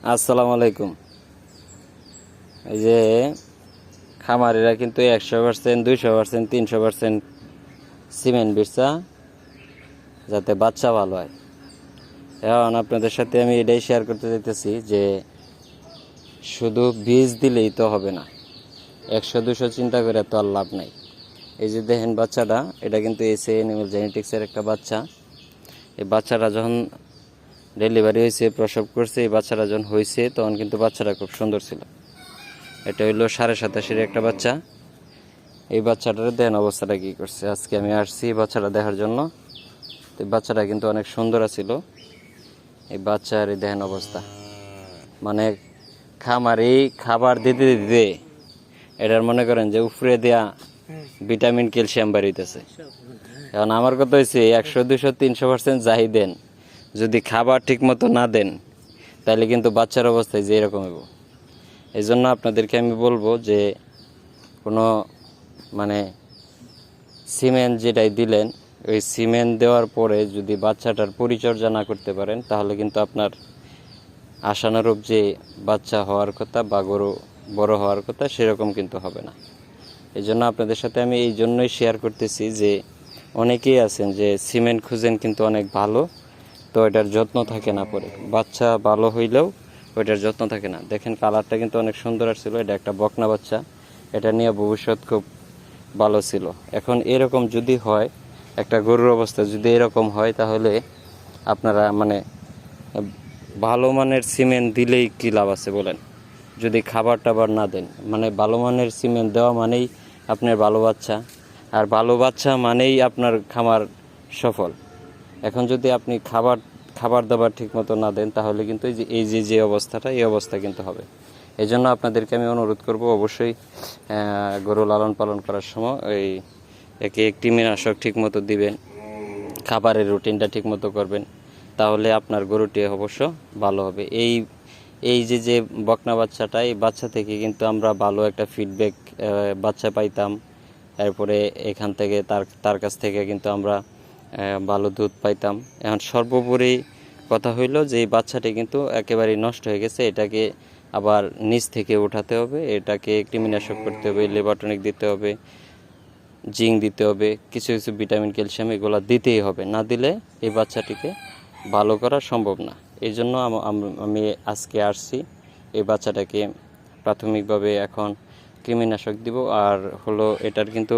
আসসালামু আলাইকুম। এই যে খামারিরা কিন্তু 100%, 200%, 300% সিমেন্ট বিরসা যাতে বাচ্চা ভালো হয়। এখন আপনাদের সাথে আমি এটাই শেয়ার করতে চাইতেছি যে শুধু বীজ দিলেই তো হবে না, 100-200 চিন্তা করে তো আর লাভ নাই। এই যে দেখেন বাচ্চাটা, এটা কিন্তু এসে অ্যানিমাল জেনেটিক্সের একটা বাচ্চা। এই বাচ্চাটা যখন ডেলিভারি হয়েছে, প্রসব করছে, এই বাচ্চাটা যখন হয়েছে তখন কিন্তু বাচ্চাটা খুব সুন্দর ছিল। এটা হইলো 87.5-এর একটা বাচ্চা। এই বাচ্চাটার দেখেন অবস্থাটা কী করছে। আজকে আমি আসছি বাচ্চাটা দেখার জন্য। তো বাচ্চাটা কিন্তু অনেক সুন্দর ছিল। এই বাচ্চার এই দেখেন অবস্থা, মানে খামারি খাবার দিতে দিতে এটার মনে করেন যে উপরে দেয়া ভিটামিন ক্যালসিয়াম বাড়িতেছে। এখন আমার কথা হয়েছে 100-200-300% যাই দেন, যদি খাবার ঠিক মতো না দেন তাহলে কিন্তু বাচ্চার অবস্থায় যে এরকম হইব। এই জন্য আপনাদেরকে আমি বলবো যে কোনো মানে সিমেন্ট যেটাই দিলেন, ওই সিমেন্ট দেওয়ার পরে যদি বাচ্চাটার পরিচর্যা না করতে পারেন তাহলে কিন্তু আপনার আশানুরূপ যে বাচ্চা হওয়ার কথা বা গরু বড় হওয়ার কথা সেরকম কিন্তু হবে না। এই জন্য আপনাদের সাথে আমি এই জন্যই শেয়ার করতেছি যে অনেকেই আছেন যে সিমেন্ট খুঁজেন কিন্তু অনেক ভালো, তো এটার যত্ন থাকে না, পরে বাচ্চা ভালো হইলেও ওইটার যত্ন থাকে না। দেখেন কালারটা কিন্তু অনেক সুন্দর আসছিল। এটা একটা বকনা বাচ্চা, এটা নিয়ে ভবিষ্যৎ খুব ভালো ছিল। এখন এরকম যদি হয়, একটা গরুর অবস্থা যদি এরকম হয়, তাহলে আপনারা মানে ভালো মানের সিমেন্ট দিলেই কী লাভ আছে বলেন, যদি খাবার টাবার না দেন। মানে ভালো মানের সিমেন্ট দেওয়া মানেই আপনার ভালো বাচ্চা, আর ভালো বাচ্চা মানেই আপনার খামার সফল। এখন যদি আপনি খাবার দাবার ঠিক মতো না দেন তাহলে কিন্তু এই যে অবস্থাটা, এই অবস্থা কিন্তু হবে। এই জন্য আপনাদেরকে আমি অনুরোধ করব, অবশ্যই গরু লালন পালন করার সময় ওই একে কৃমিনাশক ঠিক মতো দিবেন, খাবারের রুটিনটা ঠিক মতো করবেন, তাহলে আপনার গরুটি অবশ্য ভালো হবে। এই যে বকনা বাচ্চাটা, এই বাচ্চা থেকে কিন্তু আমরা ভালো একটা ফিডব্যাক বাচ্চা পাইতাম। এরপরে এখান থেকে তার কাছ থেকে কিন্তু আমরা ভালো দুধ পাইতাম। এখন সর্বোপরি কথা হইল যে এই বাচ্চাটি কিন্তু একেবারেই নষ্ট হয়ে গেছে। এটাকে আবার নিচ থেকে উঠাতে হবে, এটাকে কৃমিনাশক করতে হবে, লেবারটনিক দিতে হবে, জিঙ্ক দিতে হবে, কিছু কিছু ভিটামিন ক্যালসিয়াম এগুলো দিতেই হবে। না দিলে এই বাচ্চাটিকে ভালো করা সম্ভব না। এই জন্য আমি আজকে আসছি এই বাচ্চাটাকে প্রাথমিকভাবে এখন কৃমিনাশক দিব। আর হলো এটার কিন্তু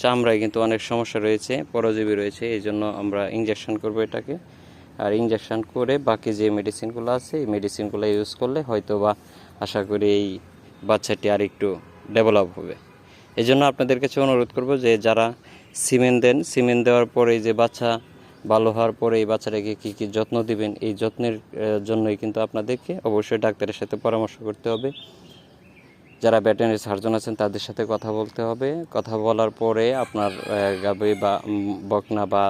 চামড়ায় কিন্তু অনেক সমস্যা রয়েছে, পরজীবী রয়েছে। এই জন্য আমরা ইঞ্জেকশন করব এটাকে। আর ইঞ্জেকশন করে বাকি যে মেডিসিনগুলো আছে এই মেডিসিনগুলো ইউজ করলে হয়তো বা আশা করি এই বাচ্চাটি আর একটু ডেভেলপ হবে। এই জন্য আপনাদের কাছে অনুরোধ করব যে যারা সিমেন্ট দেন, সিমেন্ট দেওয়ার পরে যে বাচ্চা ভালো হওয়ার পরে এই বাচ্চাটাকে কী কী যত্ন দিবেন, এই যত্নের জন্যই কিন্তু আপনাদেরকে অবশ্যই ডাক্তারের সাথে পরামর্শ করতে হবে। যারা ভেটেরিনারি সার্জন আছেন তাদের সাথে কথা বলতে হবে। কথা বলার পরে আপনার গাভী বা বকনা বা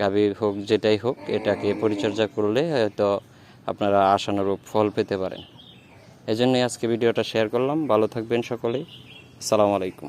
গাভী হোক, যেটাই হোক, এটাকে পরিচর্যা করলে হয়তো আপনারা আশানুরূপ ফল পেতে পারেন। এই জন্যই আজকে ভিডিওটা শেয়ার করলাম। ভালো থাকবেন সকলেই। আসসালামু আলাইকুম।